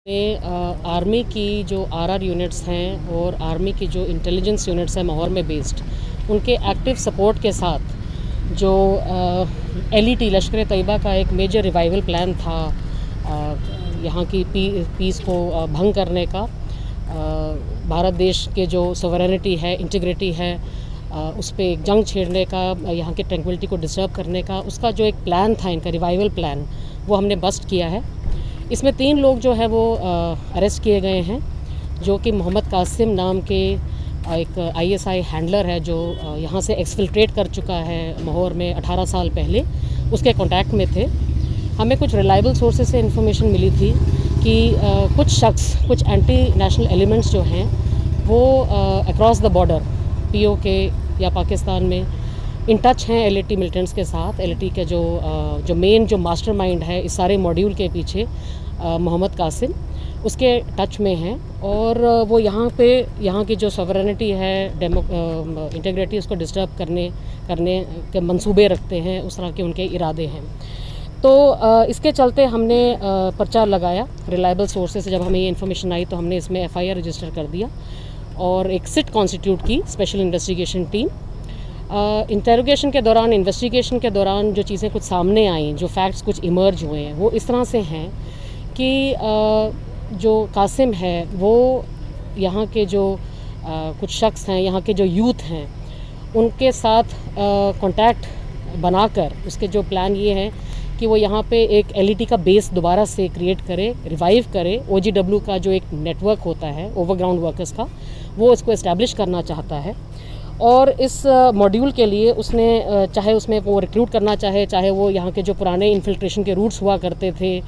Army की जो RR units हैं और आर्मी की जो इंटेलिजेंस यूनिट्स हैं माहौर में बेस्ड, उनके एक्टिव सपोर्ट के साथ जो एलईटी लश्कर तैयबा का एक मेजर रिवाइवल प्लान था यहाँ की पीस को भंग करने का, भारत देश के जो सोवरेनिटी है, इंटीग्रिटी है, उस पर एक जंग छेड़ने का, यहाँ की ट्रैंक्विलिटी को डिस्टर्ब करने का, उसका जो एक प्लान था इनका रिवाइवल प्लान, वो हमने बस्ट किया है। इसमें 3 लोग जो है वो अरेस्ट किए गए हैं, जो कि मोहम्मद कासिम नाम के एक आईएसआई हैंडलर है जो यहाँ से एक्सफिल्ट्रेट कर चुका है माहौर में 18 साल पहले, उसके कांटेक्ट में थे। हमें कुछ रिलायबल सोर्सेज से इन्फॉर्मेशन मिली थी कि कुछ शख्स, कुछ एंटी नेशनल एलिमेंट्स जो हैं वो अक्रॉस द बॉर्डर पीओके या पाकिस्तान में इन टच हैं एलईटी मिलिटेंट्स के साथ। एलईटी के जो मेन जो मास्टरमाइंड है इस सारे मॉड्यूल के पीछे मोहम्मद कासिम, उसके टच में हैं और वो यहाँ की जो सॉवरेनिटी है, इंटीग्रिटी, उसको डिस्टर्ब करने के मंसूबे रखते हैं, उस तरह के उनके इरादे हैं। तो इसके चलते हमने पर्चा लगाया रिलायबल सोर्सेज से। जब हमें ये इन्फॉर्मेशन आई तो हमने इसमें एफआईआर रजिस्टर कर दिया और एक सिट कॉन्स्टिट्यूट की, स्पेशल इन्वेस्टिगेशन टीम। इंटेरोगेशन के दौरान, इन्वेस्टिगेशन के दौरान जो चीज़ें कुछ सामने आई, जो फैक्ट्स कुछ इमर्ज हुए हैं, वो इस तरह से हैं कि जो कासिम है वो यहाँ के जो कुछ शख्स हैं, यहाँ के जो यूथ हैं, उनके साथ कांटेक्ट बनाकर उसके जो प्लान ये है कि वो यहाँ पे एक एलईटी का बेस दोबारा से क्रिएट करे, रिवाइव करे। ओजीडब्ल्यू का जो एक नेटवर्क होता है ओवरग्राउंड वर्कर्स का, वो इसको इस्टेब्लिश करना चाहता है। और इस मॉड्यूल के लिए उसने, चाहे उसमें वो रिक्रूट करना चाहे वो यहाँ के जो पुराने इन्फिल्ट्रेशन के रूट्स हुआ करते थे,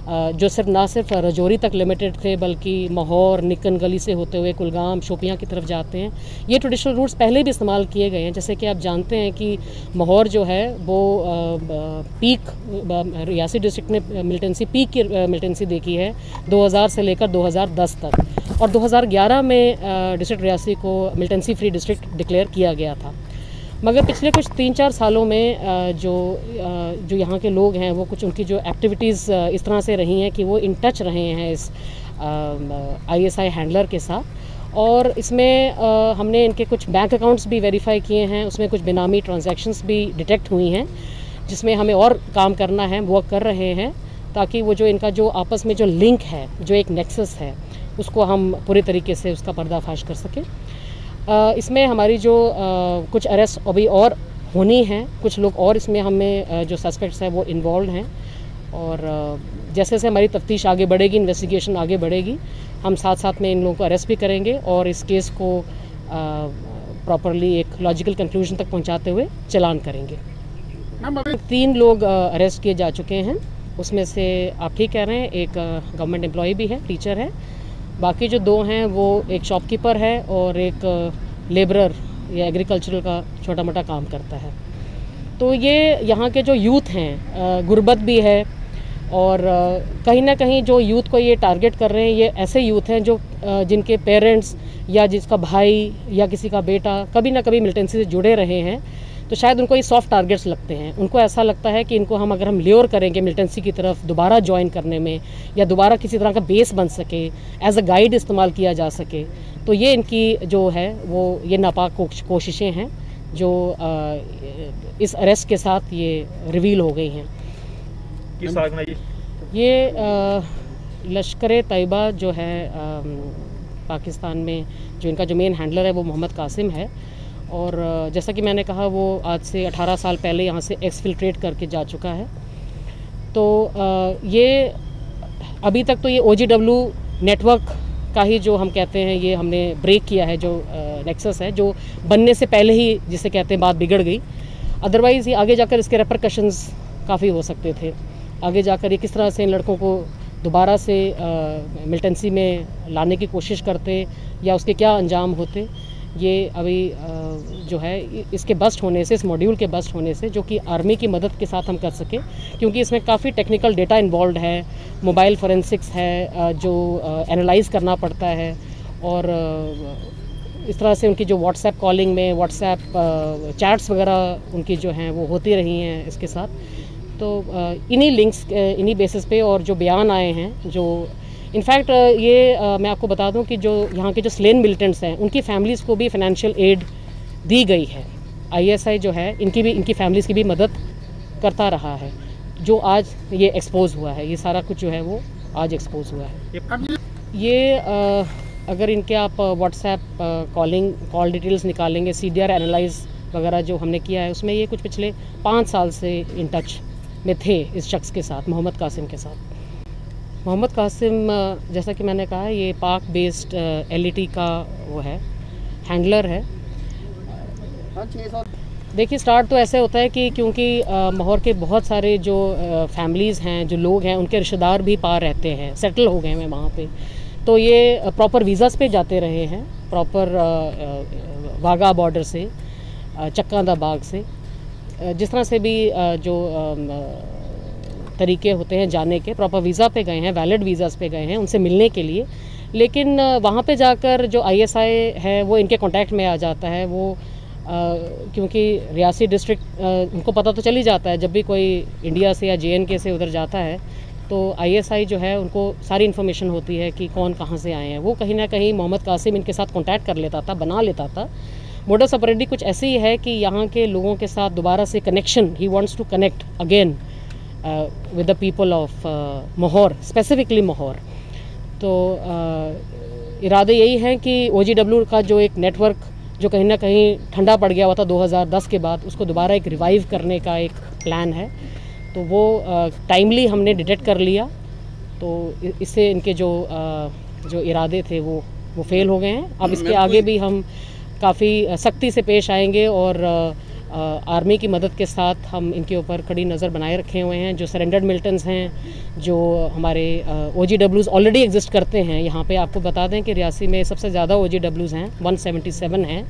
जो ना सिर्फ रजौरी तक लिमिटेड थे बल्कि माहौर, निकन गली से होते हुए कुलगाम, शोपियाँ की तरफ जाते हैं। ये ट्रेडिशनल रूट्स पहले भी इस्तेमाल किए गए हैं। जैसे कि आप जानते हैं कि माहौर जो है वो पीक, रियासी डिस्ट्रिक्ट ने मिलिटेंसी पीक की मिलिटेंसी देखी है 2000 से लेकर 2010 तक, और 2011 में डिस्ट्रिक्ट रियासी को मिलिटेंसी फ्री डिस्ट्रिक्ट डिक्लेयर किया गया था। मगर पिछले कुछ 3-4 सालों में जो यहाँ के लोग हैं वो कुछ उनकी जो एक्टिविटीज़ इस तरह से रही हैं कि वो इन टच रहे हैं इस आईएसआई हैंडलर के साथ। और इसमें हमने इनके कुछ बैंक अकाउंट्स भी वेरीफाई किए हैं, उसमें कुछ बेनामी ट्रांजैक्शंस भी डिटेक्ट हुई हैं, जिसमें हमें और काम करना है, वर्क कर रहे हैं, ताकि वो जो इनका जो आपस में जो लिंक है, जो एक नेक्सस है, उसको हम पूरे तरीके से उसका पर्दाफाश कर सकें। इसमें हमारी जो कुछ अरेस्ट अभी और होनी हैं, कुछ लोग और इसमें हमें जो सस्पेक्ट्स हैं वो इन्वॉल्व हैं, और जैसे जैसे हमारी तफ्तीश आगे बढ़ेगी, इन्वेस्टिगेशन आगे बढ़ेगी, हम साथ साथ में इन लोगों को अरेस्ट भी करेंगे और इस केस को प्रॉपरली एक लॉजिकल कंक्लूजन तक पहुंचाते हुए चालान करेंगे। 3 लोग अरेस्ट किए जा चुके हैं, उसमें से आप ठीक कह रहे हैं, एक गवर्नमेंट एम्प्लॉय भी है, टीचर है। बाकी जो 2 हैं वो एक शॉपकीपर है और एक लेबरर या एग्रीकल्चरल का छोटा मोटा काम करता है। तो ये यहाँ के जो यूथ हैं, गुर्बत भी है, और कहीं ना कहीं जो यूथ को ये टारगेट कर रहे हैं, ये ऐसे यूथ हैं जो जिनके पेरेंट्स या जिसका भाई या किसी का बेटा कभी ना कभी मिलिटेंसी से जुड़े रहे हैं, तो शायद उनको ये सॉफ्ट टारगेट्स लगते हैं। उनको ऐसा लगता है कि इनको अगर हम ल्योर करेंगे मिलिटेंसी की तरफ दोबारा ज्वाइन करने में, या दोबारा किसी तरह का बेस बन सके, एज अ गाइड इस्तेमाल किया जा सके, तो ये इनकी जो है वो ये नापाक कोशिशें हैं जो इस अरेस्ट के साथ ये रिवील हो गई हैं। किस आग ये लश्कर तैयबा जो है पाकिस्तान में, जो इनका जो मेन हैंडलर है वो मोहम्मद कासिम है, और जैसा कि मैंने कहा वो आज से 18 साल पहले यहाँ से एक्सफिल्ट्रेट करके जा चुका है। तो ये अभी तक तो ये ओजीडब्ल्यू नेटवर्क का ही जो हम कहते हैं, ये हमने ब्रेक किया है, जो नेक्सस है, जो बनने से पहले ही जिसे कहते हैं बात बिगड़ गई। अदरवाइज़ ये आगे जाकर इसके रेपरकशंस काफ़ी हो सकते थे। आगे जाकर ये किस तरह से इन लड़कों को दोबारा से मिलिटेंसी में लाने की कोशिश करते या उसके क्या अंजाम होते, ये अभी जो है इसके बस्ट होने से, इस मॉड्यूल के बस्ट होने से, जो कि आर्मी की मदद के साथ हम कर सके, क्योंकि इसमें काफ़ी टेक्निकल डेटा इन्वॉल्व है, मोबाइल फोरेंसिक्स है जो एनालाइज़ करना पड़ता है, और इस तरह से उनकी जो व्हाट्सएप कॉलिंग में, व्हाट्सएप चैट्स वगैरह उनकी जो हैं वो होती रही हैं इसके साथ। तो इन्हीं लिंक्स, इन्हीं बेसिस पे और जो बयान आए हैं, जो इनफैक्ट ये मैं आपको बता दूं कि जो यहाँ के जो स्लेन मिलिटेंट्स हैं उनकी फैमिलीज़ को भी फाइनेंशियल एड दी गई है। आईएसआई जो है इनकी फैमिलीज़ की भी मदद करता रहा है। जो आज ये एक्सपोज हुआ है, ये सारा कुछ जो है वो आज एक्सपोज हुआ है। ये अगर इनके आप व्हाट्सएप कॉल डिटेल्स निकालेंगे, CDR एनालाइज वगैरह जो हमने किया है, उसमें ये कुछ पिछले 5 साल से इन टच में थे इस शख्स के साथ, मोहम्मद कासिम के साथ। मोहम्मद कासिम जैसा कि मैंने कहा, ये पाक बेस्ड LET का वो है, हैंडलर है। देखिए, स्टार्ट तो ऐसे होता है कि क्योंकि माहौर के बहुत सारे जो फैमिलीज़ हैं, जो लोग हैं, उनके रिश्तेदार भी पार रहते हैं, सेटल हो गए हैं वहाँ पे, तो ये प्रॉपर वीज़ास पे जाते रहे हैं, प्रॉपर वाघा बॉर्डर से, चक्कादा बाग से, जिस तरह से भी जो तरीके होते हैं जाने के, प्रॉपर वीज़ा पे गए हैं, वैलिड वीज़ास पे गए हैं उनसे मिलने के लिए। लेकिन वहाँ पे जाकर जो ISI है वो इनके कांटेक्ट में आ जाता है। वो क्योंकि रियासी डिस्ट्रिक्ट उनको पता तो चल ही जाता है, जब भी कोई इंडिया से या JNK से उधर जाता है तो ISI जो है उनको सारी इन्फॉर्मेशन होती है कि कौन कहाँ से आए हैं। वो कहीं ना कहीं मोहम्मद कासिम इनके साथ कांटेक्ट कर लेता था, बना लेता था। मोडस ऑपरेंडी कुछ ऐसी है कि यहाँ के लोगों के साथ दोबारा से connection, he wants to connect again with the people of Mahaur, specifically Mahaur. तो इरादे यही हैं कि OGW का जो एक नेटवर्क जो कहीं ना कहीं ठंडा पड़ गया हुआ था 2010 के बाद, उसको दोबारा एक रिवाइव करने का एक प्लान है। तो वो टाइमली हमने डिटेक्ट कर लिया, तो इससे इनके जो इरादे थे वो फेल हो गए हैं। अब इसके आगे भी हम काफ़ी सख्ती से पेश आएंगे और आर्मी की मदद के साथ हम इनके ऊपर कड़ी नज़र बनाए रखे हुए हैं। जो सरेंडर्ड मिलिटेंट्स हैं, जो हमारे OGWs ऑलरेडी एग्जिस्ट करते हैं यहाँ पे, आपको बता दें कि रियासी में सबसे ज़्यादा OGWs हैं, 177 हैं।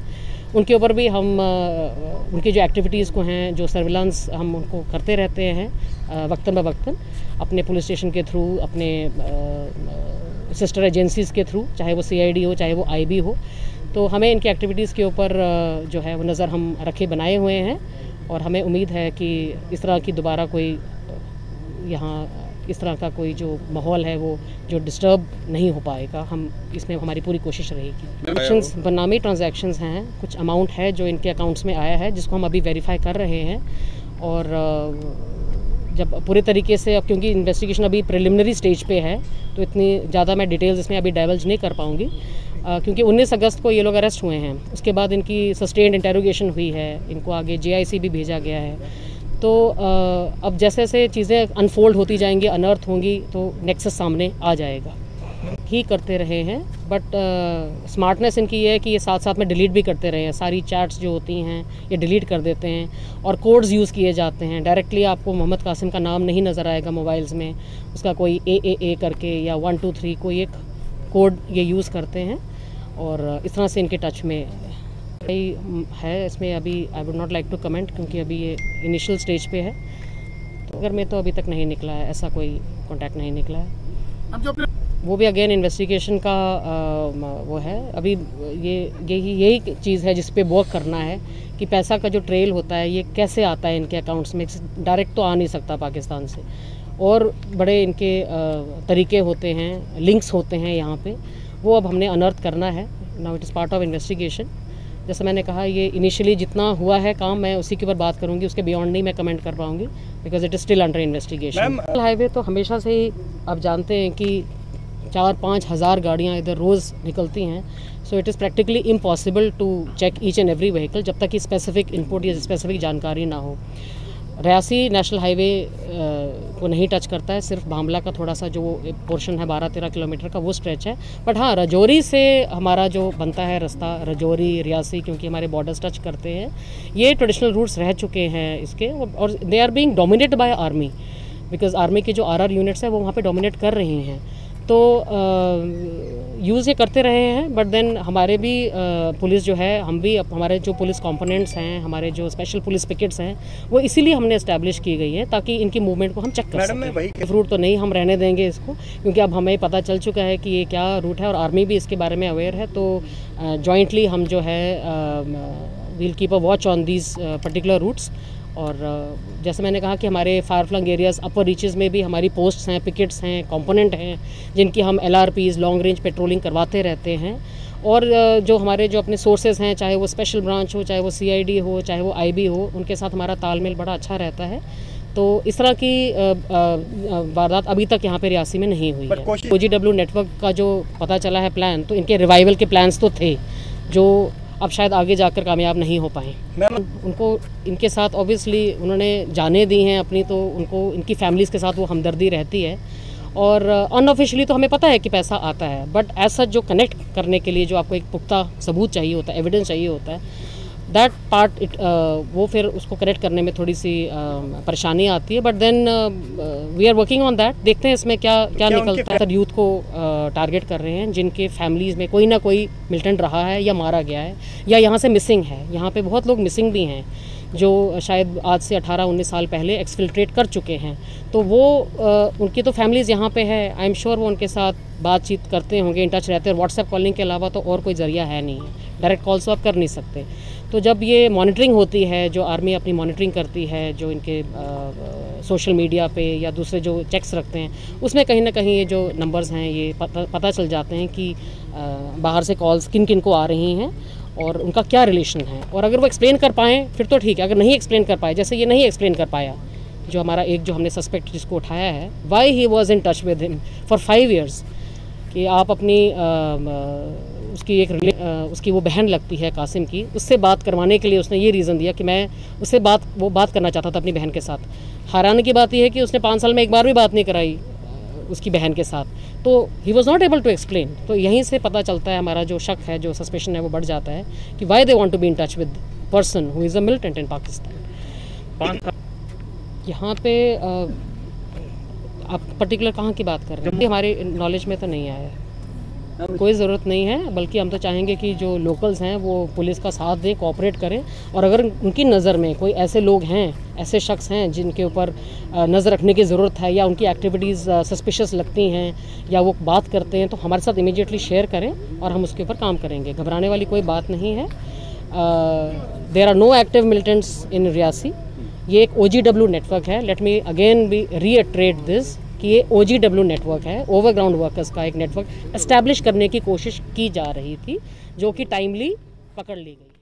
उनके ऊपर भी हम उनकी जो एक्टिविटीज़ को हैं, जो सर्विलांस हम उनको करते रहते हैं वक्तन ब वक्तन, अपने पुलिस स्टेशन के थ्रू, अपने सिस्टर एजेंसीज़ के थ्रू, चाहे वो CID हो, चाहे वो IB हो। तो हमें इनकी एक्टिविटीज़ के ऊपर जो है वो नज़र हम रखे बनाए हुए हैं और हमें उम्मीद है कि इस तरह की दोबारा कोई यहाँ इस तरह का कोई जो माहौल है वो जो डिस्टर्ब नहीं हो पाएगा। हम इसमें हमारी पूरी कोशिश रहेगी। ट्रांजैक्शंस, बनामी ट्रांजैक्शंस हैं, कुछ अमाउंट है जो इनके अकाउंट्स में आया है, जिसको हम अभी वेरीफाई कर रहे हैं। और जब पूरे तरीके से, अब क्योंकि इन्वेस्टिगेशन अभी प्रिलिमिनरी स्टेज पे है, तो इतनी ज़्यादा मैं डिटेल्स इसमें अभी डाइवल्ज नहीं कर पाऊँगी, क्योंकि 19 अगस्त को ये लोग अरेस्ट हुए हैं। उसके बाद इनकी सस्टेन्ड इंटेरोगेशन हुई है, इनको आगे JIC भी भेजा गया है। तो अब जैसे जैसे चीज़ें अनफोल्ड होती जाएंगी, अनर्थ होंगी, तो नेक्सस सामने आ जाएगा। ही करते रहे हैं, बट स्मार्टनेस इनकी ये है कि ये साथ साथ में डिलीट भी करते रहे हैं। सारी चैट्स जो होती हैं ये डिलीट कर देते हैं और कोड्स यूज़ किए जाते हैं। डायरेक्टली आपको मोहम्मद कासिम का नाम नहीं नज़र आएगा मोबाइल्स में, उसका कोई AAA करके या 123 कोई एक कोड ये यूज़ करते हैं और इस तरह से इनके टच में है। इसमें अभी I would not like to comment, क्योंकि अभी ये इनिशियल स्टेज पे है। तो अगर मैं तो अभी तक नहीं निकला है, ऐसा कोई कांटेक्ट नहीं निकला है। अब जो वो भी अगेन इन्वेस्टिगेशन का वो है। अभी यही चीज़ है जिस पे वर्क करना है कि पैसा का जो ट्रेल होता है ये कैसे आता है इनके अकाउंट्स में। डायरेक्ट तो आ नहीं सकता पाकिस्तान से, और बड़े इनके तरीके होते हैं, लिंक्स होते हैं यहाँ पे। वो अब हमने अनर्थ करना है। Now it is part of investigation. जैसे मैंने कहा, ये इनिशियली जितना हुआ है काम, मैं उसी के ऊपर बात करूंगी, उसके बियॉन्ड नहीं मैं कमेंट कर पाऊंगी, because it is still under investigation. National highway तो हमेशा से ही आप जानते हैं कि 4-5 हज़ार गाड़ियाँ इधर रोज़ निकलती हैं। So it is practically impossible to check each and every vehicle जब तक कि स्पेसिफिक इनपुट या स्पेसिफिक जानकारी ना हो। रियासी नेशनल हाईवे को नहीं टच करता है, सिर्फ भामला का थोड़ा सा जो पोर्शन है 12-13 किलोमीटर का वो स्ट्रेच है। बट हाँ, रजौरी से हमारा जो बनता है रास्ता, रजौरी रियासी, क्योंकि हमारे बॉर्डर्स टच करते हैं, ये ट्रेडिशनल रूट्स रह चुके हैं इसके, और they are being dominated by army, because army की जो RR यूनिट्स है वो वहाँ पे डोमिनेट कर रही हैं। तो यूज़ ये करते रहे हैं, बट देन हमारे भी पुलिस जो है, हम भी हमारे जो पुलिस कंपोनेंट्स हैं, हमारे जो स्पेशल पुलिस पिकेट्स हैं, वो इसीलिए हमने इस्टेब्लिश की गई है ताकि इनकी मूवमेंट को हम चेक कर सकें। रूट तो नहीं हम रहने देंगे इसको, क्योंकि अब हमें पता चल चुका है कि ये क्या रूट है और आर्मी भी इसके बारे में अवेयर है। तो जॉइंटली हम जो है will keep a watch on these particular routes और जैसे मैंने कहा कि हमारे far flung areas upper reaches में भी हमारी पोस्ट्स हैं, पिकेट्स हैं, कंपोनेंट हैं, जिनकी हम LRPs लॉन्ग रेंज पेट्रोलिंग करवाते रहते हैं। और जो हमारे जो अपने सोर्सेज हैं, चाहे वो स्पेशल ब्रांच हो, चाहे वो CID हो, चाहे वो IB हो, उनके साथ हमारा तालमेल बड़ा अच्छा रहता है। तो इस तरह की वारदात अभी तक यहाँ पे रियासी में नहीं हुई है। OGW नेटवर्क का जो पता चला है प्लान, तो इनके रिवाइवल के प्लान्स तो थे जो अब शायद आगे जाकर कामयाब नहीं हो पाए। उनको इनके साथ ऑब्वियसली उन्होंने जाने दी हैं अपनी, तो उनको इनकी फैमिलीज़ के साथ वो हमदर्दी रहती है। और अनऑफिशियली तो हमें पता है कि पैसा आता है, बट एज सच जो कनेक्ट करने के लिए जो आपको एक पुख्ता सबूत चाहिए होता है, एविडेंस चाहिए होता है, दैट पार्ट वो फिर उसको कनेक्ट करने में थोड़ी सी परेशानी आती है। But then we are working on that. देखते हैं इसमें क्या निकलता है। सर यूथ को टारगेट कर रहे हैं जिनके फैमिलीज़ में कोई ना कोई मिलिटेंट रहा है या मारा गया है या यहाँ से मिसिंग है। यहाँ पे बहुत लोग मिसिंग भी हैं जो शायद आज से 18-19 साल पहले एक्सफिल्ट्रेट कर चुके हैं। तो वो उनकी तो फैमिलीज़ यहाँ पे है, आई एम श्योर वो उनके साथ बातचीत करते होंगे, इन टच रहते हैं। व्हाट्सएप कॉलिंग के अलावा तो और कोई ज़रिया है नहीं है, डायरेक्ट कॉल्स तो आप कर नहीं सकते। तो जब ये मॉनिटरिंग होती है, जो आर्मी अपनी मॉनिटरिंग करती है, जो इनके सोशल मीडिया पे या दूसरे जो चेक्स रखते हैं, उसमें कहीं ना कहीं ये जो नंबर्स हैं ये पता चल जाते हैं कि बाहर से कॉल्स किन किन को आ रही हैं और उनका क्या रिलेशन है। और अगर वो एक्सप्लेन कर पाएँ फिर तो ठीक है, अगर नहीं एक्सप्लेन कर पाए, जैसे ये नहीं एक्सप्लेन कर पाया जो हमारा एक जो हमने सस्पेक्ट जिसको उठाया है, why he was in touch with him for 5 years, कि आप अपनी उसकी उसकी वो बहन लगती है कासिम की, उससे बात करवाने के लिए उसने ये रीज़न दिया कि मैं उससे वो बात करना चाहता था अपनी बहन के साथ। हैरानी की बात यह है कि उसने 5 साल में एक बार भी बात नहीं कराई उसकी बहन के साथ, तो he was not able to explain. तो यहीं से पता चलता है, हमारा जो शक है, जो सस्पेशन है, वो बढ़ जाता है कि why they want to be in touch with person who is a militant in Pakistan. यहाँ पे आप पर्टिकुलर कहाँ की बात कर रहे हैं? हमारे नॉलेज में तो नहीं आया है, कोई ज़रूरत नहीं है। बल्कि हम तो चाहेंगे कि जो लोकल्स हैं वो पुलिस का साथ दें, कोऑपरेट करें। और अगर उनकी नज़र में कोई ऐसे लोग हैं, ऐसे शख्स हैं जिनके ऊपर नज़र रखने की ज़रूरत है या उनकी एक्टिविटीज़ सस्पिशियस लगती हैं या वो बात करते हैं, तो हमारे साथ इमीडिएटली शेयर करें और हम उसके ऊपर काम करेंगे। घबराने वाली कोई बात नहीं है। There are no active militants in Reasi. ये एक OGW नेटवर्क है। Let me again be reiterate this कि ये OGW नेटवर्क है, ओवरग्राउंड वर्कर्स का एक नेटवर्क एस्टैब्लिश करने की कोशिश की जा रही थी, जो कि टाइमली पकड़ ली गई।